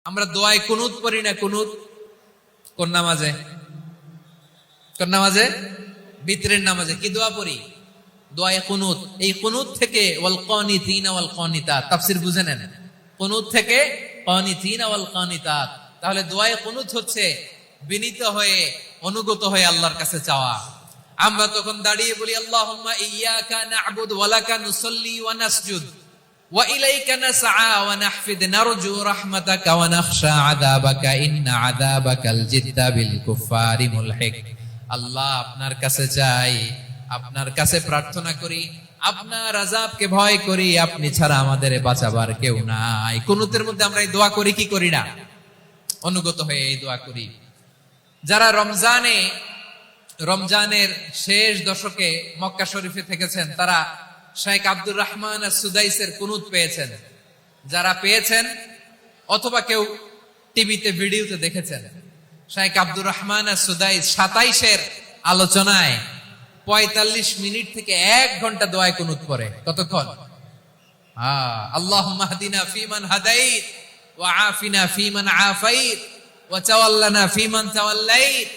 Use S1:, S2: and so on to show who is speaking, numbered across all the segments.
S1: আমরা দোয়ায় কুনুত পড়ি না? কুনুত কোন নামাজে? কোন নামাজে? বিতরের নামাজে কি দোয়া পড়ি? দোয়ায়ে কুনুত। এই কুনুত থেকে ওয়াল কানিতিনা ওয়াল কানিতাত, তাফসীর বুঝে নেন। কুনুত থেকে কানিতিনা ওয়াল কানিতাত, তাহলে দোয়ায়ে কুনুত হচ্ছে বিনীত হয়ে অনুগত হয়ে আল্লাহর কাছে চাওয়া। আমরা তখন দাঁড়িয়ে বলি আল্লাহুম্মা ইয়্যাকা না'বুদু ওয়া লাকা নুসাল্লি ওয়া নাসজুদ ওয়া ইলাইকা নাসআ ওয়া নাহফিদ নারজু রাহমাতাকা ওয়া নাখশা আযাবাকা ইন্না আযাবাকাল জিদ্দা বিল কুফফারি মুলহিক। আল্লাহ, আপনার কাছে চাই, আপনার কাছে প্রার্থনা করি, আপনার আযাবকে ভয় করি, আপনি ছাড়া আমাদের বাঁচাবার কেউ নাই। কুনুতের মধ্যে আমরা এই দোয়া করি কি করি না? অনুগত হয়ে এই দোয়া করি। যারা রমজানের শেষ দশকে মক্কা শরীফে থেকেছেন তারা শেখ আব্দুর রহমান সুদাইসের কুনুত পেয়েছেন। যারা পেয়েছেন অথবা কেউ টিভিতে ভিডিওতে দেখেছেন, শেখ আব্দুর রহমান সুদাইস 27-এর আলোচনায় 45 মিনিট থেকে 1 ঘন্টা দোয়ায় কুনুত পড়ে। কতক্ষণ? আল্লাহুম্মা হদিনা ফিমান হাদাইত ওয়া আফিনা ফিমান আফাইত ওয়া তাওয়াল্লানা ফিমান তাওয়াল্লাইত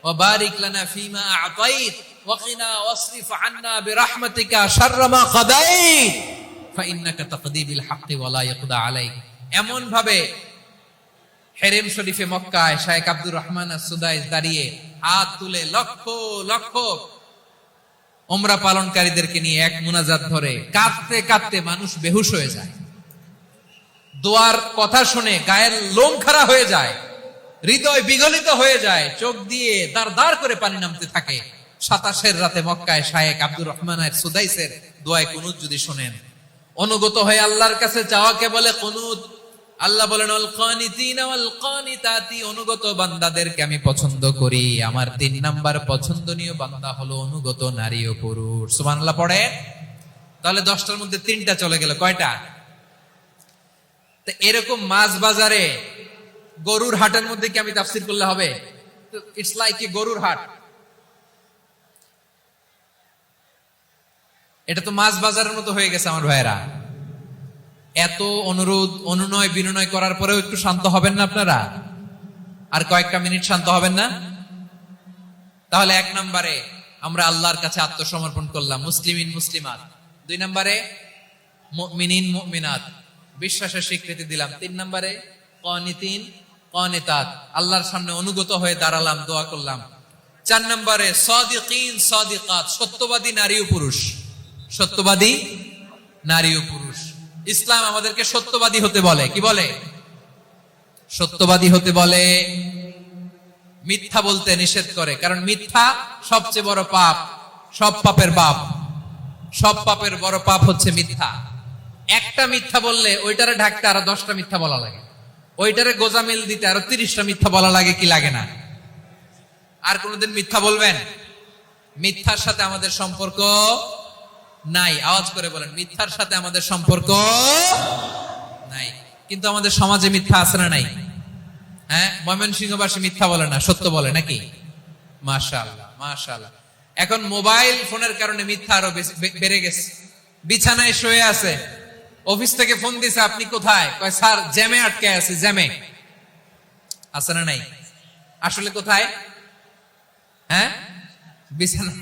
S1: ওয়া বারিক লানা ফিমা আ'তাইত ওয়া কিনা ওয়াসরিফ আন্না বিরহমাতিকা শাররা মা কাদাইত ফাইন্নাকা তাকদি বিল হাক্কি ওয়া লা ইয়াকদা আলাইক। এমন ভাবে হেরেম শরীফে মক্কায় শেখ আব্দুর রহমান সুদাইস দাঁড়িয়ে হাত তুলে লক্ষ লক্ষ উমরা পালনকারীদেরকে নিয়ে এক মুনাজাত ধরে কাঁদতে কাঁদতে মানুষ বেহুশ হয়ে যায়। দোয়ার কথা শুনে গায়ের লোম খাড়া হয়ে যায়, হৃদয় বিগলিত হয়ে যায়, চোখ দিয়ে দাঁড় দাঁড় করে পানি নামতে থাকে। 27-এর রাতে মক্কায় শেখ আব্দুর রহমান সুদাইসের দোয়ায়ে কুনুত যদি শুনেন, অনুগত হয়ে আল্লাহর কাছে চাওয়াকে বলে কুনুত। আল্লাহ বলেন আল কানিতিনা ওয়াল কানিতাতি, অনুগত বান্দাদেরকে আমি পছন্দ করি। আমার 3 নাম্বার পছন্দনীয় বান্দা হলো অনুগত নারী ও পুরুষ। সুবহানাল্লাহ পড়ে। তাহলে 10টার মধ্যে 3টা চলে গেল। কয়টা? তো এরকম মাছ বাজারে গরুর হাটের মধ্যে কি আমি তাফসীর করলে হবে? ইটস লাইক এ গরুর হাট। এটা তো মাছ বাজারের মতো হয়ে গেছে আমার ভাইয়েরা। এত অনুরোধ অনুনয় বিনয় করার পরেও একটু শান্ত হবেন না আপনারা? আর কয়েকটা মিনিট শান্ত হবেন না? তাহলে 1 নম্বরে আমরা আল্লাহর কাছে আত্মসমর্পণ করলাম, মুসলিমিন মুসলিমাত। 2 নম্বরে মুমিনিন মুমিনাত, বিশ্বাসের স্বীকৃতি দিলাম। 3 নম্বরে কানিতিন কানিতাত, আল্লাহর সামনে অনুগত হয়ে দাঁড়ালাম, দোয়া করলাম। 4 নম্বরে সাদিকিন সাদিকাত, সত্যবাদী নারী ও পুরুষ। সত্যবাদী নারী ও পুরুষ। ইসলাম আমাদেরকে সত্যবাদী হতে বলে। কি বলে? সত্যবাদী হতে বলে। মিথ্যা বলতে নিষেধ করে, কারণ মিথ্যা সবচেয়ে বড় পাপ, সব পাপের বাপ। সব পাপের বড় পাপ হচ্ছে মিথ্যা। একটা মিথ্যা বললে ওইটারে ঢাকতে আরো 10টা মিথ্যা বলা লাগে, ওইটারে গোজামিল দিতে আরো 30টা মিথ্যা বলা লাগে। কি লাগে না? আর কোনোদিন মিথ্যা বলবেন? মিথ্যার সাথে আমাদের সম্পর্ক নাই। আওয়াজ করে বলেন, মিথ্যার সাথে আমাদের সম্পর্ক নাই। কিন্তু আমাদের সমাজে মিথ্যা আছে না নাই? হ্যাঁ, ময়মনসিংহবাসী মিথ্যা বলে না, সত্য বলে নাকি? মাশাআল্লাহ মাশাআল্লাহ। এখন মোবাইল ফোনের কারণে মিথ্যা আরো বেড়ে গেছে। বিছানায় শুয়ে আছে, অফিস থেকে ফোন দিছে, আপনি কোথায়? কয় স্যার জ্যামে আটকে আছি। জ্যামে আছে না নাই? আসলে কোথায়? হ্যাঁ, বিছানা।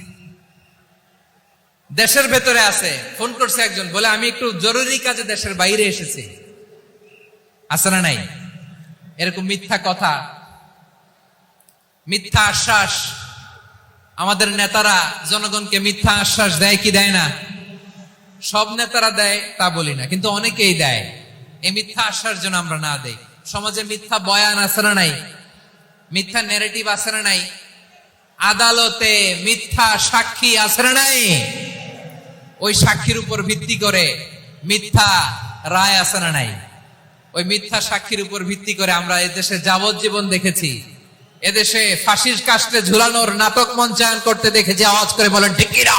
S1: দেশের ভেতরে আছে, ফোন করছে একজন, বলে আমি একটু জরুরি কাজে দেশের বাইরে এসেছি। আছে না নাই? এরকম মিথ্যা কথা, মিথ্যা আশ্বাস। আমাদের নেতারা জনগণকে মিথ্যা আশ্বাস দেয় কি দেয় না? সব নেতারা দেয় তা বলি না, কিন্তু অনেকেই দেয়। এই মিথ্যা আশ্বাস যেন আমরা না দেই। সমাজে মিথ্যা বয়ান আছে না নাই? মিথ্যা ন্যারেটিভ আছে না নাই? আদালতে মিথ্যা সাক্ষী আছে না নাই? ওই সাক্ষীর উপর ভিত্তি করে মিথ্যা রায় আছে না নাই? ওই মিথ্যা সাক্ষীর উপর ভিত্তি করে আমরা এদেশে যাবজ্জীবন দেখেছি, এদেশে ফাঁসির কাস্টে ঝুলানোর নাটক মঞ্চায়ন করতে দেখেছি। আওয়াজ করে বলেন ঠিক কি না?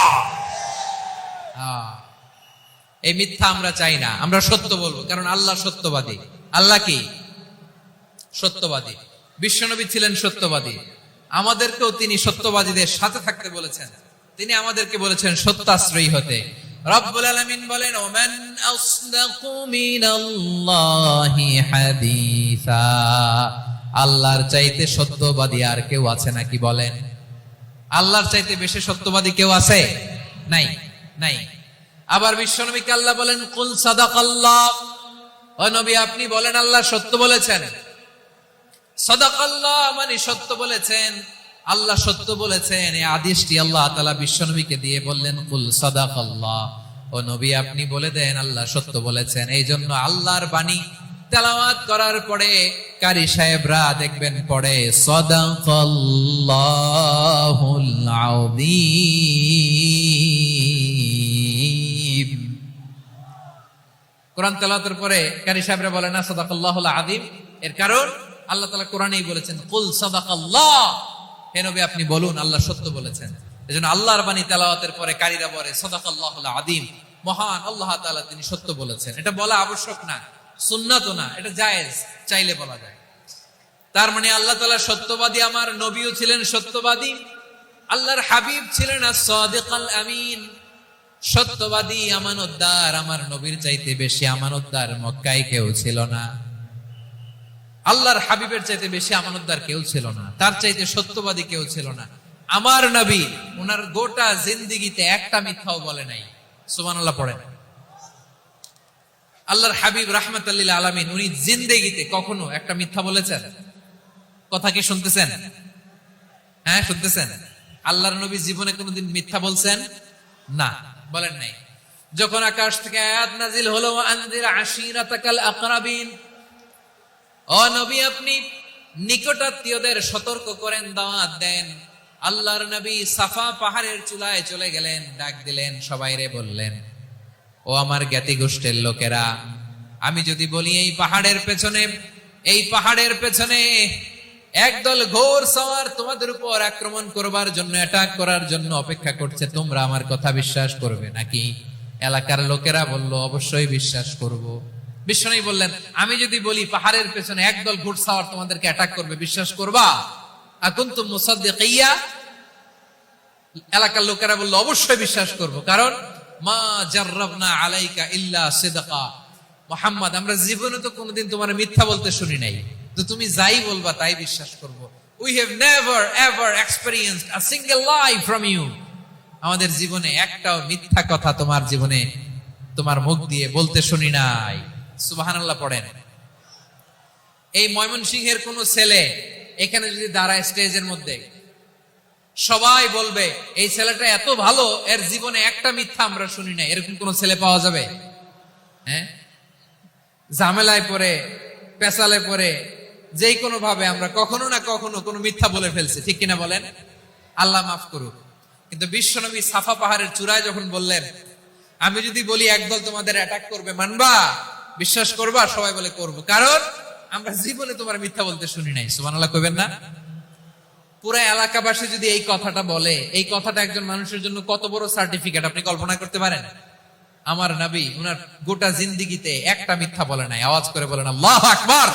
S1: এই মিথ্যা আমরা চাই না, আমরা সত্য বলবো, কারণ আল্লাহ সত্যবাদী। আল্লাহ কি? সত্যবাদী। বিশ্বনবী ছিলেন সত্যবাদী। আমাদেরকেও তিনি সত্যবাদীদের সাথে থাকতে বলেছেন। তিনি আমাদেরকে বলেছেন সত্যাশ্রয়ী হতে। রব্বুল আলামিন বলেন, ওমান আসদাকু মিনাল্লাহি হাদিসা, আল্লাহর চাইতে সত্যবাদী আর কেউ আছে নাকি বলেন? আল্লাহর চাইতে বেশি সত্যবাদী কেউ আছে? নাই, নাই। আবার বিশ্বনবীকে আল্লাহ বলেন, কুল সাদাকাল্লাহ, ও নবী আপনি বলেন আল্লাহ সত্য বলেছেন। সাদাকাল্লাহ মানে সত্য বলেছেন, আল্লাহ সত্য বলেছেন। এই আদেশটি আল্লাহ তাআলা বিশ্বনবীকে দিয়ে বললেন, কুল সাদাকাল্লাহ, ও নবী আপনি বলে দেন আল্লাহ সত্য বলেছেন। এই জন্য আল্লাহর বাণী তেলাওয়াত করার পরে কারি সাহেবরা দেখবেন পড়ে সাদাকাল্লাহুল আযীম। কোরআন তেলাওয়াতের পরে কারি সাহেবরা বলে না সাদাকাল্লাহুল আযীম, এর কারণ আল্লাহ তাআলা কোরআনেই বলেছেন কুল সাদাকাল্লাহ, হে নবী আপনি বলুন আল্লাহ সত্য বলেছেন। এজন্য আল্লাহর বাণী তেলাওয়াতের পরে কারীরা বলে সাদাকাল্লাহুল আযীম, মহান আল্লাহ তাআলা তিনি সত্য বলেছেন। এটা বলা আবশ্যক না, সুন্নাতও না, এটা জায়েজ, চাইলে বলা যায়। তার মানে আল্লাহ তাআলা সত্যবাদী, আমার নবীও ছিলেন সত্যবাদী, আল্লাহর হাবিব ছিলেন as-সাদিকাল আমিন, সত্যবাদী আমানতদার। আমার নবীর চাইতে বেশি আমানতদার মক্কায় কেউ ছিল না, আল্লাহর হাবিবের চাইতে বেশি আমানতদার কেউ ছিল না, তার চাইতে সত্যবাদী কেউ ছিল না। আমার নবী ওনার গোটা জিন্দেগিতে একটা মিথ্যাও বলে নাই। সুবহানাল্লাহ পড়েন। আল্লাহর হাবিব রাহমাতুল লিল আলামিন উনি জিন্দেগিতে কখনো একটা মিথ্যা বলেছেন? কথা কি শুনতেছেন? হ্যাঁ শুনতেছেন? আল্লাহর নবী জীবনে কোনোদিন মিথ্যা বলছেন? না, বলেন নাই। যখন আকাশ থেকে আয়াত নাজিল হলো, আনজির আশিরাতাকাল আকরাবিন, ও নবী আপনি নিকটাত্মীয়দের সতর্ক করেন, দাওয়াত দেন। আল্লাহর নবী সাফা পাহাড়ের চূড়ায় চলে গেলেন, ডাক দিলেন, সবাইরে বললেন, ও আমার জ্ঞাতি গোষ্ঠীর লোকেরা, আমি যদি বলি এই পাহাড়ের পেছনে একদল ঘোর সওয়ার তোমাদের উপর আক্রমণ করবার জন্য, অ্যাটাক করার জন্য অপেক্ষা করছে, তোমরা আমার কথা বিশ্বাস করবে নাকি? এলাকার লোকেরা বলল, অবশ্যই বিশ্বাস করব। বিশ্বনবী বললেন, আমি যদি বলি পাহাড়ের পেছনে একদল ঘোড়সাওয়ার তোমাদেরকে অ্যাটাক করবে, বিশ্বাস করবা? আকুনতুম মুসাদ্দিকিয়া? এলাকার লোকেরা বলল, অবশ্যই বিশ্বাস করব, কারণ মা জাররাবনা আলাইকা ইল্লা সিদকা, মুহাম্মদ আমরা জীবনে তো কোনোদিন তোমার মিথ্যা বলতে শুনি নাই, তো তুমি যাই বলবা তাই বিশ্বাস করব। We have never ever experienced a single lie from you, আমাদের জীবনে একটাও মিথ্যা কথা তোমার জীবনে তোমার মুখ দিয়ে বলতে শুনি নাই। সুবহানাল্লাহ পড়েন। এই ময়মনসিংহের কোন ছেলে এখানে যদি দাঁড়ায় স্টেজের মধ্যে, সবাই বলবে এই ছেলেটা এত ভালো, এর জীবনে একটা মিথ্যা আমরা শুনি নাই। এরকম কোন ছেলে পাওয়া যাবে? হ্যাঁ, ঝামেলায় পড়ে, পেশালে পড়ে, যেই কোনো ভাবে আমরা কখনো না কখনো কোনো মিথ্যা বলে ফেলছি, ঠিক কিনা বলেন? আল্লাহ মাফ করুক। কিন্তু বিশ্বনবী সাফা পাহাড়ের চূড়ায় যখন বললেন, আমি যদি বলি একদল তোমাদের অ্যাটাক করবে, মানবা? বিশ্বাস করবা? সবাই বলে করব, কারণ আমরা জীবনে তোমার মিথ্যা বলতে শুনি নাই। সুবহানাল্লাহ কইবেন না? পুরো এলাকাবাসী যদি এই কথাটা বলে, এই কথাটা একজন মানুষের জন্য কত বড় সার্টিফিকেট আপনি কল্পনা করতে পারেন? আমার নবী উনার গোটা জিন্দেগিতে একটা মিথ্যা বলে নাই। আওয়াজ করে বলেন আল্লাহু আকবার।